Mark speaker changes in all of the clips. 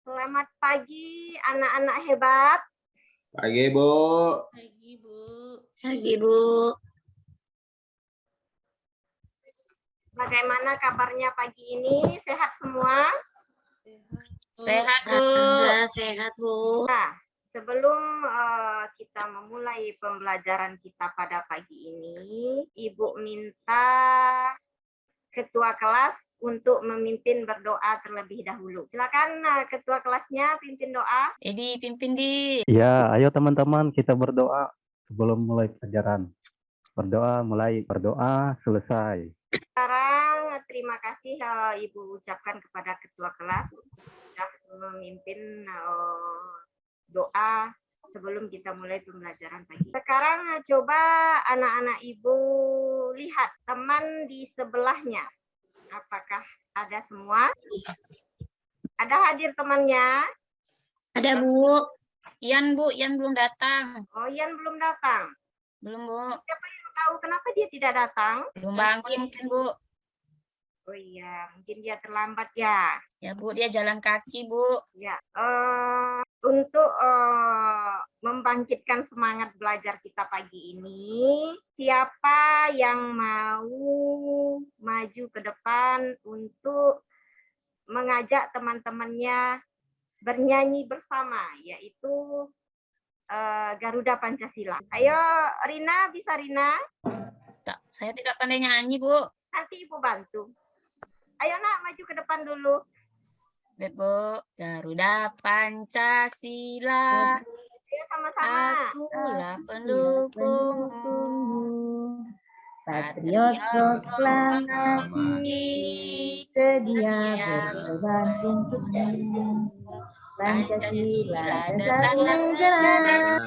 Speaker 1: Selamat pagi anak-anak hebat.
Speaker 2: Pagi, Bu.
Speaker 3: Pagi, Bu.
Speaker 4: Pagi, Bu.
Speaker 1: Bagaimana kabarnya pagi ini? Sehat semua?
Speaker 3: Sehat, Bu.
Speaker 4: Alhamdulillah sehat, Bu.
Speaker 1: Nah, sebelum kita memulai pembelajaran kita pada pagi ini, Ibu minta ketua kelas untuk memimpin berdoa terlebih dahulu. Silakan ketua kelasnya pimpin doa.
Speaker 3: Edi, pimpin di.
Speaker 5: Ya, ayo teman-teman kita berdoa sebelum mulai pelajaran. Berdoa, selesai.
Speaker 1: Sekarang terima kasih Ibu ucapkan kepada ketua kelas sudah memimpin doa sebelum kita mulai pembelajaran pagi. Sekarang coba anak-anak Ibu lihat teman di sebelahnya. Apakah ada semua? Ada hadir temannya?
Speaker 4: Ada, Bu.
Speaker 3: Ian, Bu. Ian belum datang.
Speaker 1: Oh, Ian belum datang.
Speaker 3: Belum, Bu.
Speaker 1: Siapa yang tahu kenapa dia tidak datang?
Speaker 3: Belum bangun mungkin, Bu.
Speaker 1: Oh iya, mungkin dia terlambat ya.
Speaker 3: Ya, Bu. Dia jalan kaki, Bu.
Speaker 1: Ya, untuk membangkitkan semangat belajar kita pagi ini, siapa yang mau maju ke depan untuk mengajak teman-temannya bernyanyi bersama, yaitu Garuda Pancasila. Ayo, Rina, bisa Rina?
Speaker 3: Saya tidak pandai nyanyi, Bu.
Speaker 1: Nanti Ibu bantu. Ayo nak, maju ke depan dulu.
Speaker 3: Lihat, Bu. Garuda Pancasila.
Speaker 1: Ayo sama-sama.
Speaker 3: Akulah pendukungmu.
Speaker 6: Patriot proklamasi, sedia berkorban untukmu. Pancasila dasar negara,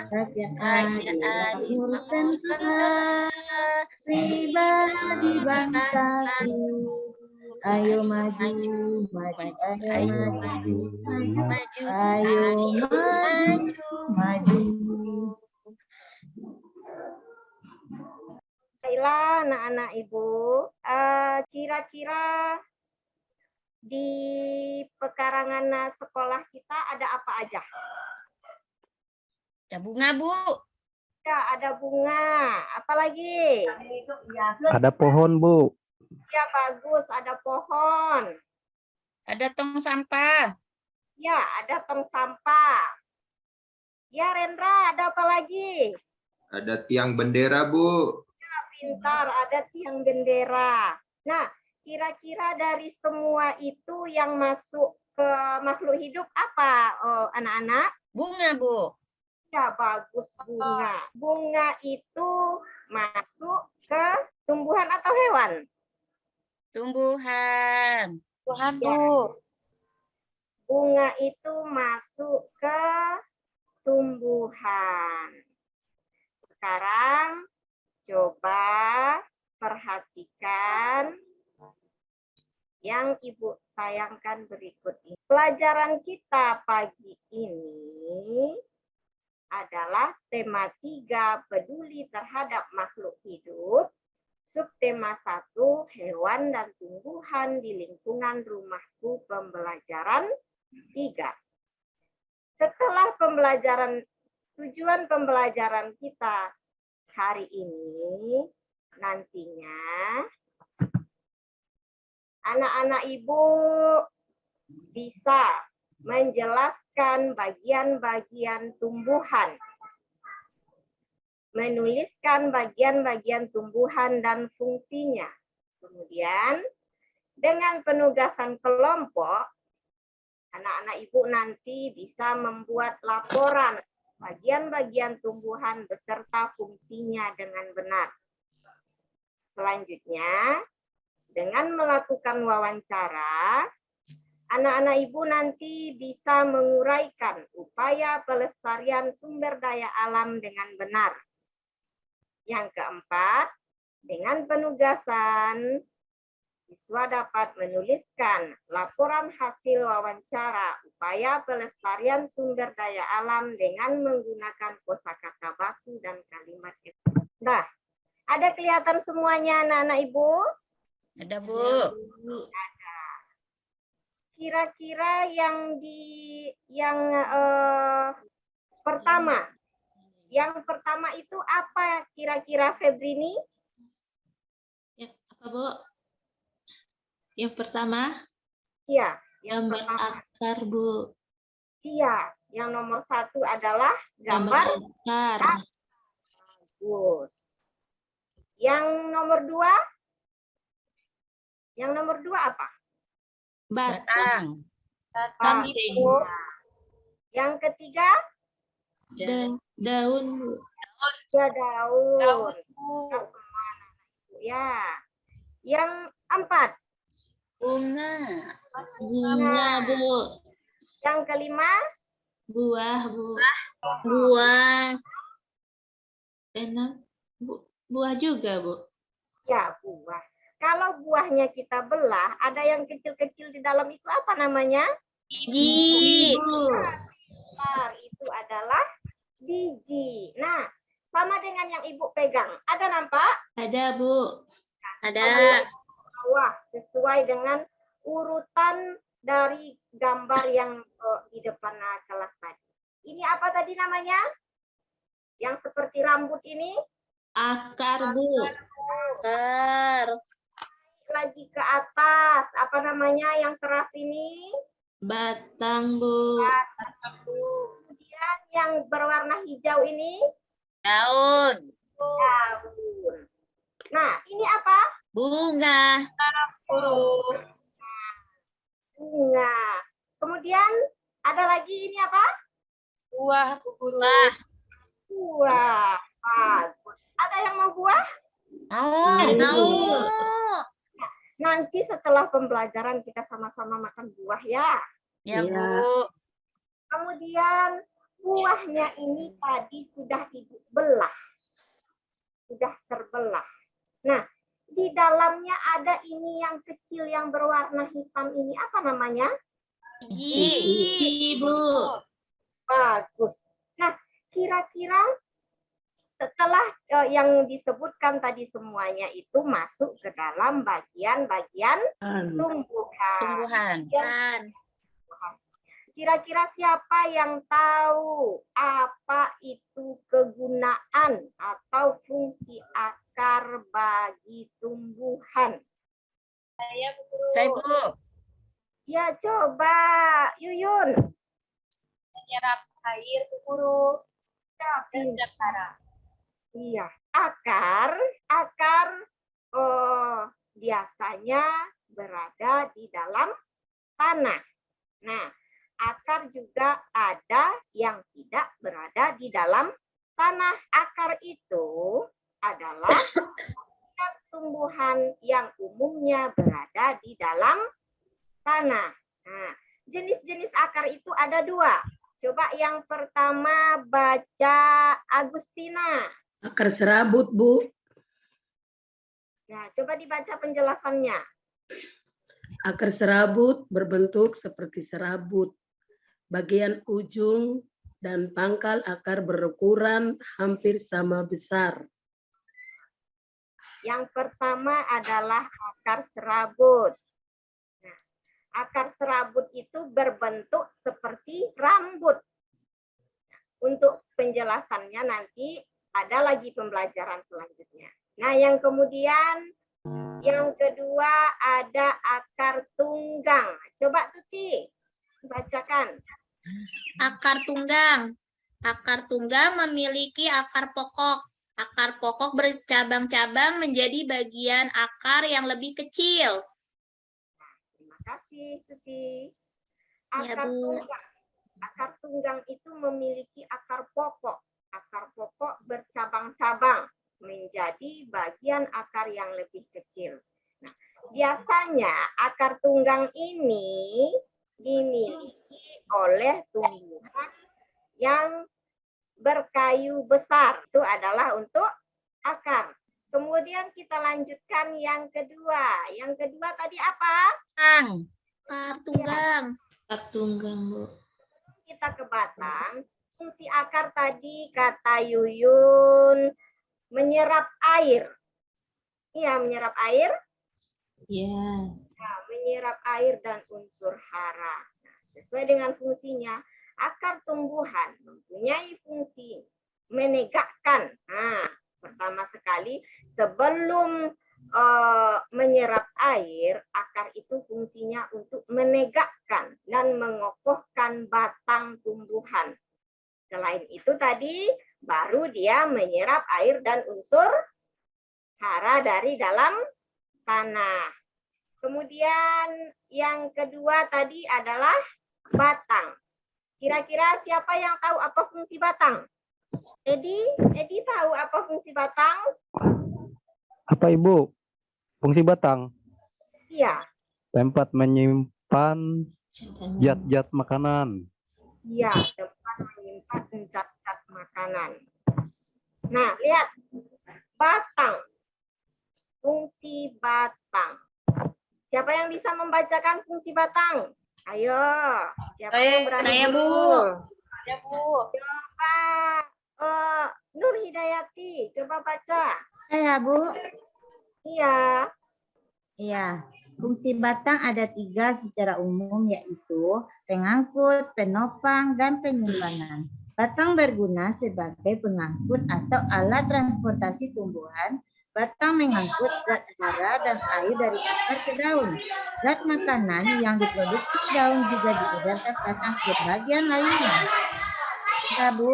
Speaker 6: rakyat adil urusan semua, pribadi bangsaku. Ayo maju, maju, ayo maju, maju, ayo maju, maju.
Speaker 1: Baiklah anak-anak Ibu, kira-kira di pekarangan sekolah kita ada apa aja?
Speaker 3: Ada bunga, Bu.
Speaker 1: Ya, ada bunga. Apalagi?
Speaker 5: Ada pohon, Bu.
Speaker 1: Ya, bagus. Ada pohon.
Speaker 3: Ada tong sampah.
Speaker 1: Ya, ada tong sampah. Ya, Rendra, ada apa lagi?
Speaker 2: Ada tiang bendera, Bu.
Speaker 1: Pintar, ada tiang bendera. Nah, kira-kira dari semua itu yang masuk ke makhluk hidup apa, anak-anak?
Speaker 3: Bunga, Bu.
Speaker 1: Ya, bagus, bunga. Bunga itu masuk ke tumbuhan atau hewan?
Speaker 3: Tumbuhan.
Speaker 4: Tuhan,
Speaker 1: Ya.
Speaker 4: Bu.
Speaker 1: Bunga itu masuk ke tumbuhan. Sekarang coba perhatikan yang Ibu sayangkan berikut ini. Pelajaran kita pagi ini adalah tema 3, peduli terhadap makhluk hidup. Subtema 1, hewan dan tumbuhan di lingkungan rumahku, pembelajaran 3. Setelah tujuan pembelajaran kita hari ini, nantinya anak-anak Ibu bisa menjelaskan bagian-bagian tumbuhan, menuliskan bagian-bagian tumbuhan dan fungsinya. Kemudian, dengan penugasan kelompok, anak-anak Ibu nanti bisa membuat laporan bagian-bagian tumbuhan beserta fungsinya dengan benar. Selanjutnya, dengan melakukan wawancara, anak-anak Ibu nanti bisa menguraikan upaya pelestarian sumber daya alam dengan benar. Yang keempat, dengan penugasan, siswa dapat menuliskan laporan hasil wawancara upaya pelestarian sumber daya alam dengan menggunakan kosakata baku dan kalimat. Nah, ada kelihatan semuanya anak-anak Ibu?
Speaker 3: Ada, Bu.
Speaker 1: kira-kira pertama. Yang pertama itu apa kira-kira Febrini?
Speaker 4: Ya, apa, Bu? Yang pertama,
Speaker 1: Iya, yang
Speaker 4: gambar
Speaker 1: pertama.
Speaker 4: akar, Bu.
Speaker 1: Iya, yang nomor 1 adalah gambar
Speaker 4: akar.
Speaker 1: bagus. Yang nomor 2? Yang nomor 2 apa?
Speaker 4: Batang.
Speaker 3: Batang.
Speaker 1: Bagus. Yang ketiga?
Speaker 4: Daun, Bu.
Speaker 1: Ya, daun. Ya. Yang 4?
Speaker 3: Bunga.
Speaker 4: Bunga, Bu.
Speaker 1: Yang kelima?
Speaker 4: Buah, Bu.
Speaker 6: Buah.
Speaker 4: Enam. Buah juga, Bu.
Speaker 1: Ya, buah. Kalau buahnya kita belah, ada yang kecil-kecil di dalam itu apa namanya?
Speaker 6: Biji.
Speaker 1: Benar, itu adalah biji. Nah, sama dengan yang Ibu pegang. Ada nampak?
Speaker 4: Ada, Bu.
Speaker 6: Ada.
Speaker 1: Bawah, sesuai dengan urutan dari gambar yang di depan kelas tadi. Ini apa tadi namanya? Yang seperti rambut ini?
Speaker 4: Akar, Bu.
Speaker 6: Akar.
Speaker 1: Lagi ke atas. Apa namanya yang keras ini?
Speaker 4: Batang, Bu.
Speaker 1: Kemudian yang berwarna hijau ini?
Speaker 6: Daun.
Speaker 1: Daun. Nah, ini apa?
Speaker 6: Bunga.
Speaker 1: Bunga. Kemudian ada lagi ini apa?
Speaker 3: Buah.
Speaker 6: Buah.
Speaker 1: Buah. Bagus. Ada yang mau buah?
Speaker 6: Daun.
Speaker 1: Nanti setelah pembelajaran kita sama-sama makan buah ya.
Speaker 3: Ya, Bu.
Speaker 1: Kemudian buahnya ini tadi sudah Ibu belah. Sudah terbelah. Nah, di dalamnya ada ini yang kecil yang berwarna hitam ini. Apa namanya?
Speaker 6: Biji.
Speaker 4: Bu.
Speaker 1: Bagus. Nah, kira-kira setelah yang disebutkan tadi semuanya itu masuk ke dalam bagian-bagian tumbuhan.
Speaker 3: Tumbuhan.
Speaker 6: Kan.
Speaker 1: Kira-kira siapa yang tahu apa itu kegunaan atau fungsi akar bagi tumbuhan?
Speaker 3: Saya, Bu.
Speaker 1: Ya, coba Yuyun.
Speaker 3: Menyerap air ke guru.
Speaker 1: Iya, akar biasanya berada di dalam tanah. Nah, akar juga ada yang tidak berada di dalam tanah. Akar itu adalah tumbuhan yang umumnya berada di dalam tanah. Nah, jenis-jenis akar itu ada 2. Coba yang pertama baca Agustina.
Speaker 7: Akar serabut, Bu.
Speaker 1: Nah, coba dibaca penjelasannya.
Speaker 7: Akar serabut berbentuk seperti serabut. Bagian ujung dan pangkal akar berukuran hampir sama besar.
Speaker 1: Yang pertama adalah akar serabut. Nah, akar serabut itu berbentuk seperti rambut. Untuk penjelasannya nanti ada lagi pembelajaran selanjutnya. Nah, yang kemudian yang kedua ada akar tunggang. Coba Tuti bacakan.
Speaker 6: Akar tunggang. Akar tunggang memiliki akar pokok. Akar pokok bercabang-cabang menjadi bagian akar yang lebih kecil.
Speaker 1: Terima kasih Tuti.
Speaker 6: Ya, Bu.
Speaker 1: Akar tunggang itu memiliki akar pokok. Akar pokok bercabang-cabang menjadi bagian akar yang lebih kecil. Nah, biasanya akar tunggang ini dimiliki oleh tumbuhan yang berkayu besar. Itu adalah untuk akar. Kemudian kita lanjutkan yang kedua. Yang kedua tadi apa?
Speaker 6: Akar tunggang.
Speaker 4: Akar tunggang, Bu.
Speaker 1: Kita ke batang. Fungsi akar tadi kata Yuyun menyerap air. Iya, menyerap air.
Speaker 4: Ya.
Speaker 1: Nah, menyerap air dan unsur hara. darah. Nah, sesuai dengan fungsinya, akar tumbuhan mempunyai fungsi menegakkan. Nah, pertama sekali sebelum menyerap air, akar itu fungsinya untuk menegakkan dan mengokohkan batang tumbuhan. Selain itu tadi baru dia menyerap air dan unsur hara dari dalam tanah. Kemudian yang kedua tadi adalah batang. Kira-kira siapa yang tahu apa fungsi batang? Edi tahu apa fungsi batang?
Speaker 5: Apa Ibu? Fungsi batang?
Speaker 1: Iya,
Speaker 5: Tempat menyimpan zat-zat makanan.
Speaker 1: iya, tempat menyimpan zat-zat makanan. Nah, lihat batang. Fungsi batang. Siapa yang bisa membacakan fungsi batang? Ayo, siapa yang berani?
Speaker 3: Saya, Bu. Ada, Bu.
Speaker 1: Coba Nur Hidayati, coba baca.
Speaker 8: Saya, Bu.
Speaker 1: Iya.
Speaker 8: Iya. Fungsi batang ada 3 secara umum, yaitu pengangkut, penopang, dan penyimpanan. Batang berguna sebagai pengangkut atau alat transportasi tumbuhan. Batang mengangkut zat hara dan air dari akar ke daun. Zat makanan yang diproduksi daun juga diedarkan datang ke bagian lainnya. Ya, Bu.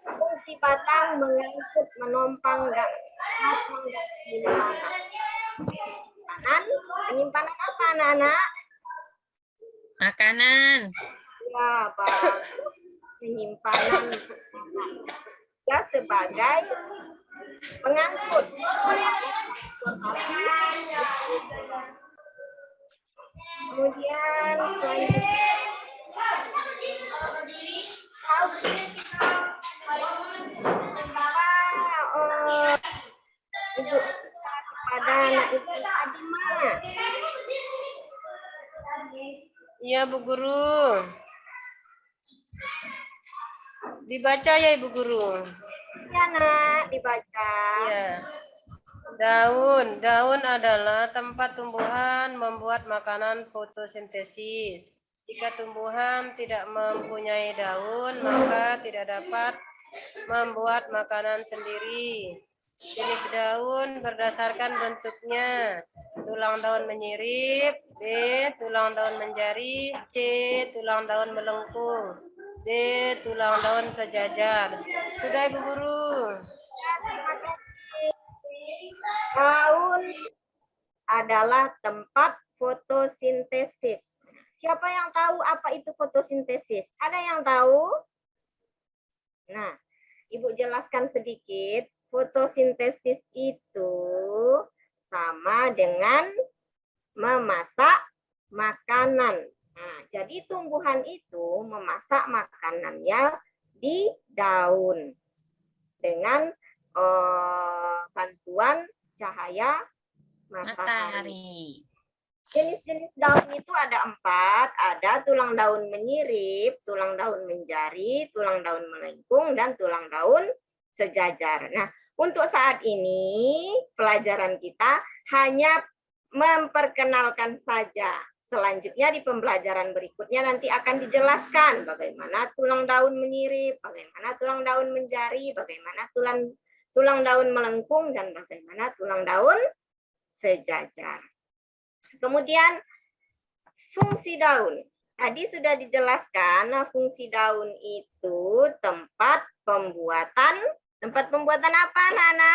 Speaker 1: Fungsi batang mengangkut, menompang, dan penyimpanan. Penyimpanan apa, anak-anak?
Speaker 3: Makanan.
Speaker 1: Ya, bagus. Penyimpanan ya sebagai pengangkut. Kemudian Ibu kepada anak Ibu Adima.
Speaker 9: Iya, Bu Guru. Dibaca ya, Ibu Guru.
Speaker 1: Ya, Nak, dibaca.
Speaker 9: Ya. Daun adalah tempat tumbuhan membuat makanan fotosintesis. Jika tumbuhan tidak mempunyai daun, maka tidak dapat membuat makanan sendiri. Jenis daun berdasarkan bentuknya. Tulang daun menyirip, B. Tulang daun menjari, C. Tulang daun melengkung, D. Tulang daun sejajar. Sudah, Ibu Guru.
Speaker 1: Daun adalah tempat fotosintesis. Siapa yang tahu apa itu fotosintesis? Ada yang tahu? Nah, Ibu jelaskan sedikit. Fotosintesis itu sama dengan memasak makanan. Nah, jadi tumbuhan itu memasak makanannya di daun dengan bantuan cahaya matahari. Jenis-jenis daun itu ada 4, ada tulang daun menyirip, tulang daun menjari, tulang daun melengkung, dan tulang daun sejajar. Nah, untuk saat ini pelajaran kita hanya memperkenalkan saja. Selanjutnya di pembelajaran berikutnya nanti akan dijelaskan bagaimana tulang daun menyirip, bagaimana tulang daun menjari, bagaimana tulang daun melengkung, dan bagaimana tulang daun sejajar. Kemudian fungsi daun. Tadi sudah dijelaskan, fungsi daun itu tempat pembuatan apa, Nana?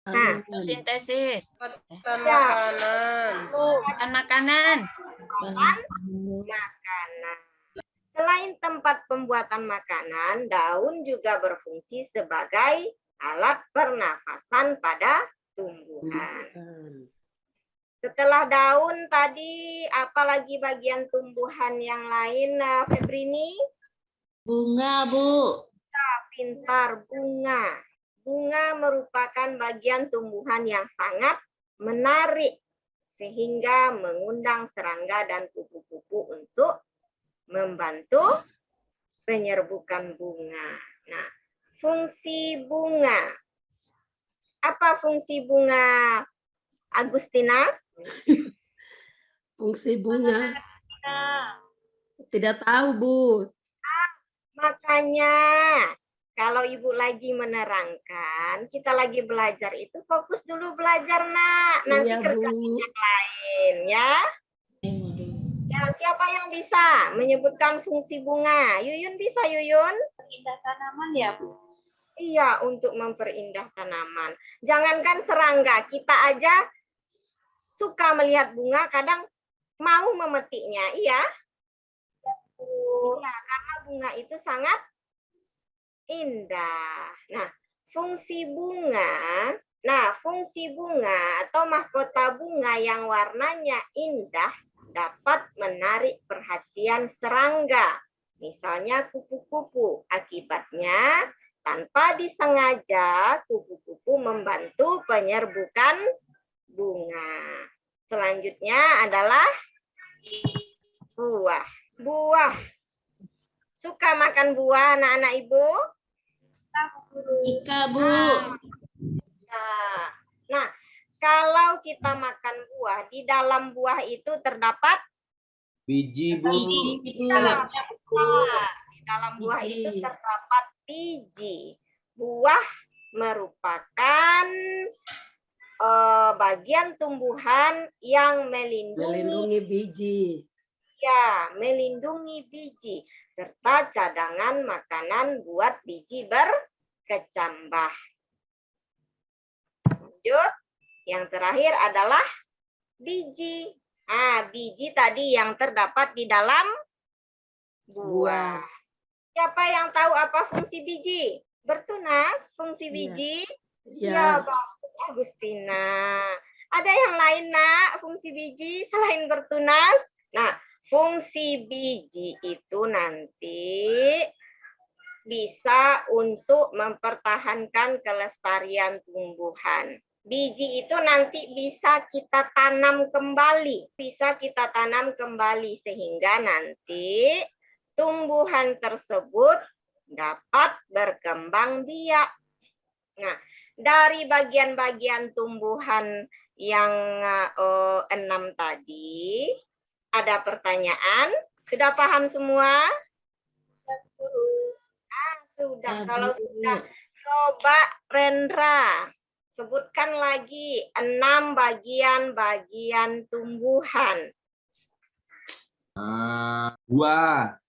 Speaker 1: Nah,
Speaker 3: Fotosintesis.
Speaker 9: Makanan.
Speaker 3: Bukan makanan.
Speaker 1: Makanan. Selain tempat pembuatan makanan, daun juga berfungsi sebagai alat pernafasan pada tumbuhan. Setelah daun tadi, apalagi bagian tumbuhan yang lain, Febrini?
Speaker 4: Bunga, Bu.
Speaker 1: Pintar, bunga. Bunga merupakan bagian tumbuhan yang sangat menarik, sehingga mengundang serangga dan kupu-kupu untuk membantu penyerbukan bunga. Nah, fungsi bunga. Apa fungsi bunga, Agustina?
Speaker 7: Fungsi bunga. Tidak tahu, Bu.
Speaker 1: Makanya kalau Ibu lagi menerangkan, kita lagi belajar itu fokus dulu belajar, Nak. Nanti
Speaker 7: Iya,
Speaker 1: kerja
Speaker 7: Bu.
Speaker 1: yang lain, ya. Ya, siapa yang bisa menyebutkan fungsi bunga? Yuyun bisa, Yuyun?
Speaker 3: Indah tanaman ya, Bu.
Speaker 1: Iya, untuk memperindah tanaman. Jangankan serangga, kita aja suka melihat bunga, kadang mau memetiknya. Iya? Iya, karena bunga itu sangat indah. Nah, fungsi bunga atau mahkota bunga yang warnanya indah dapat menarik perhatian serangga. Misalnya kupu-kupu. Akibatnya, tanpa disengaja, kupu-kupu membantu penyerbukan bunga. Selanjutnya adalah buah. Buah. Suka makan buah anak-anak Ibu?
Speaker 4: Ika, Bu.
Speaker 1: Nah, kalau kita makan buah, di dalam buah itu terdapat
Speaker 2: Biji, Bu.
Speaker 4: Biji, Bu.
Speaker 1: di dalam buah itu
Speaker 7: Biji.
Speaker 1: terdapat biji. Buah merupakan bagian tumbuhan yang
Speaker 7: Melindungi biji.
Speaker 1: melindungi biji serta cadangan makanan buat biji berkecambah. Lanjut, yang terakhir adalah biji. Biji tadi yang terdapat di dalam buah. Siapa yang tahu apa fungsi biji? Bertunas, fungsi
Speaker 7: Iya.
Speaker 1: biji?
Speaker 7: Ya,
Speaker 1: bagus, Agustina. Ada yang lain, Nak, fungsi biji selain bertunas? Nah, fungsi biji itu nanti bisa untuk mempertahankan kelestarian tumbuhan. Biji itu nanti bisa kita tanam kembali. Sehingga nanti tumbuhan tersebut dapat berkembang biak. Nah, dari bagian-bagian tumbuhan yang 6 tadi, ada pertanyaan? Sudah paham semua? Sudah.
Speaker 4: Ya,
Speaker 1: Kalau
Speaker 4: Bu.
Speaker 1: sudah, coba Rendra sebutkan lagi 6 bagian-bagian tumbuhan.
Speaker 2: Buah.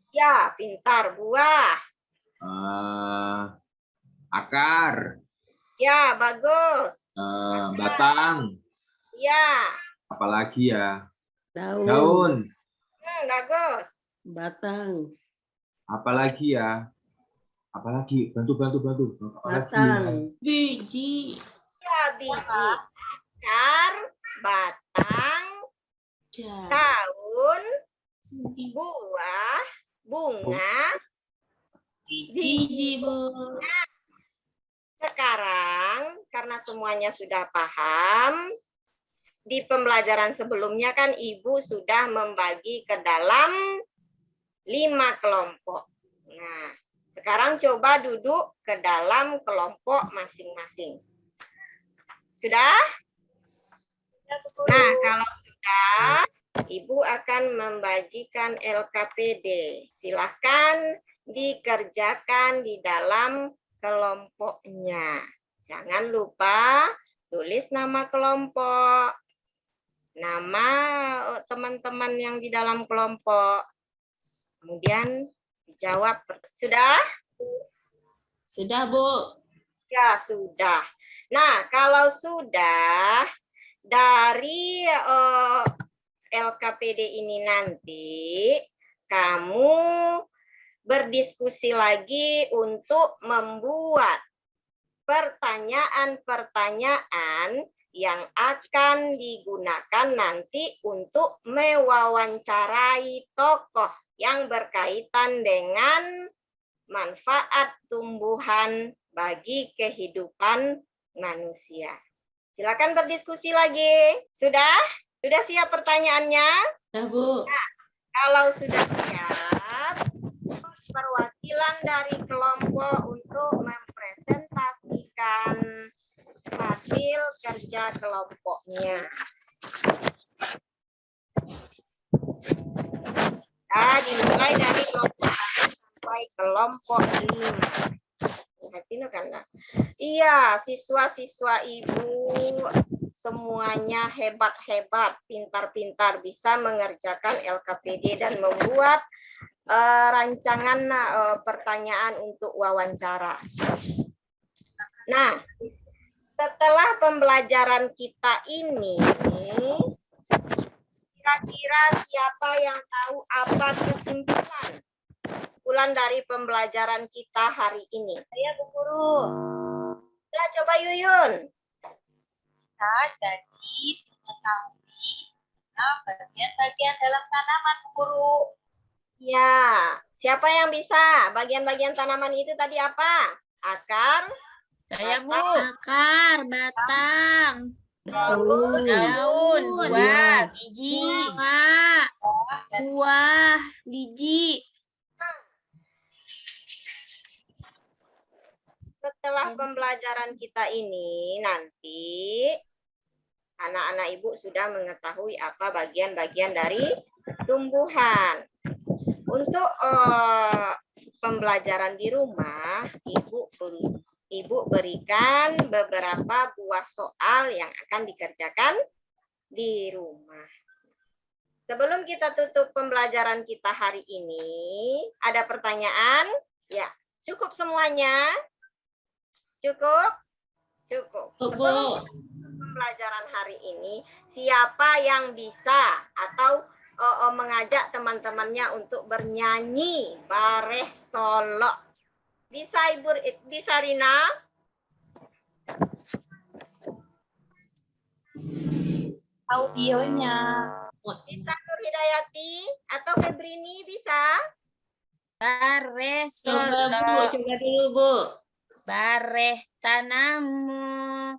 Speaker 1: Ya, pintar. Buah.
Speaker 2: Akar.
Speaker 1: Ya, bagus.
Speaker 2: Batang.
Speaker 1: Ya,
Speaker 2: Apalagi ya?
Speaker 7: daun.
Speaker 2: Daun.
Speaker 1: bagus.
Speaker 7: Batang.
Speaker 2: Apalagi ya? Apalagi? Bantu. Apalagi ya?
Speaker 7: Batang.
Speaker 4: Biji.
Speaker 1: Ya, biji. Akar, batang, daun, buah, bunga,
Speaker 4: Biji, Bu.
Speaker 1: Sekarang, karena semuanya sudah paham, di pembelajaran sebelumnya kan Ibu sudah membagi ke dalam 5 kelompok. Nah, sekarang coba duduk ke dalam kelompok masing-masing. Sudah? Nah, kalau sudah, Ibu akan membagikan LKPD. Silahkan dikerjakan di dalam kelompoknya. Jangan lupa tulis nama kelompok, nama teman-teman yang di dalam kelompok. Kemudian dijawab. Sudah?
Speaker 4: Sudah, Bu.
Speaker 1: Ya, sudah. Nah, kalau sudah, dari LKPD ini nanti, kamu berdiskusi lagi untuk membuat pertanyaan-pertanyaan yang akan digunakan nanti untuk mewawancarai tokoh yang berkaitan dengan manfaat tumbuhan bagi kehidupan manusia. Silakan berdiskusi lagi. Sudah? Sudah siap pertanyaannya?
Speaker 4: Sudah, Bu.
Speaker 1: Kalau sudah siap, perwakilan dari kelompok untuk mempresentasikan hasil kerja kelompoknya. Mulai dari kelompok 1 sampai kelompok 5. Iya, siswa-siswa Ibu semuanya hebat-hebat, pintar-pintar, bisa mengerjakan LKPD dan membuat rancangan pertanyaan untuk wawancara. Nah, setelah pembelajaran kita ini, kira-kira siapa yang tahu apa kesimpulan dari pembelajaran kita hari ini?
Speaker 3: Saya Bu Guru.
Speaker 1: Ya, coba Yuyun.
Speaker 3: Kita jadi mengetahui bagian-bagian dalam tanaman Bu Guru.
Speaker 1: Ya, siapa yang bisa? Bagian-bagian tanaman itu tadi apa? Akar,
Speaker 4: Saya Bu.
Speaker 6: Akar, batang,
Speaker 1: daun,
Speaker 6: daun,
Speaker 4: Buah, biji.
Speaker 6: buah, biji.
Speaker 1: Setelah pembelajaran kita ini, nanti anak-anak Ibu sudah mengetahui apa bagian-bagian dari tumbuhan. Untuk pembelajaran di rumah, Ibu berikan beberapa buah soal yang akan dikerjakan di rumah. Sebelum kita tutup pembelajaran kita hari ini, ada pertanyaan? Ya, cukup semuanya? Cukup? Cukup.
Speaker 4: Bu.
Speaker 1: Sebelum pembelajaran hari ini, siapa yang bisa atau mengajak teman-temannya untuk bernyanyi bareh solo? Bisa Ibu, bisa Rina?
Speaker 3: Audionya.
Speaker 1: Bisa Nur Hidayati atau Febrini bisa?
Speaker 6: Bareh
Speaker 4: Coba Bu,
Speaker 6: solo,
Speaker 4: coba dulu Bu.
Speaker 6: bareh tanamu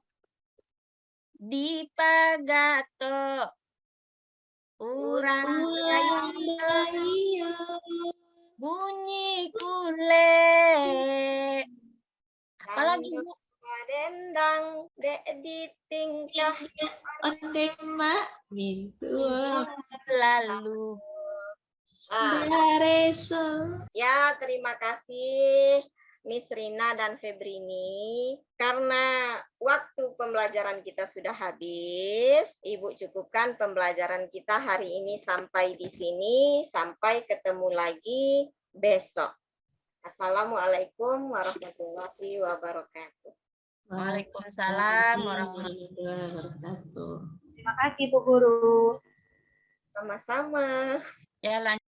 Speaker 6: di pagato. Urang
Speaker 4: Ulang
Speaker 6: sayu
Speaker 4: bayu.
Speaker 6: bunyi kule. Apalagi Bu?
Speaker 1: Dendang dek di tingkah
Speaker 4: Onde mak mintu.
Speaker 6: Lalu
Speaker 1: Ah,
Speaker 4: Bareso.
Speaker 1: ya, terima kasih Miss Rina dan Febrini. Karena waktu pembelajaran kita sudah habis, Ibu cukupkan pembelajaran kita hari ini sampai di sini. Sampai ketemu lagi besok. Assalamualaikum warahmatullahi wabarakatuh.
Speaker 6: Waalaikumsalam warahmatullahi
Speaker 4: Warahmatullahi wabarakatuh.
Speaker 3: Terima kasih Bu Guru.
Speaker 1: Sama-sama.
Speaker 6: wabarakatuh.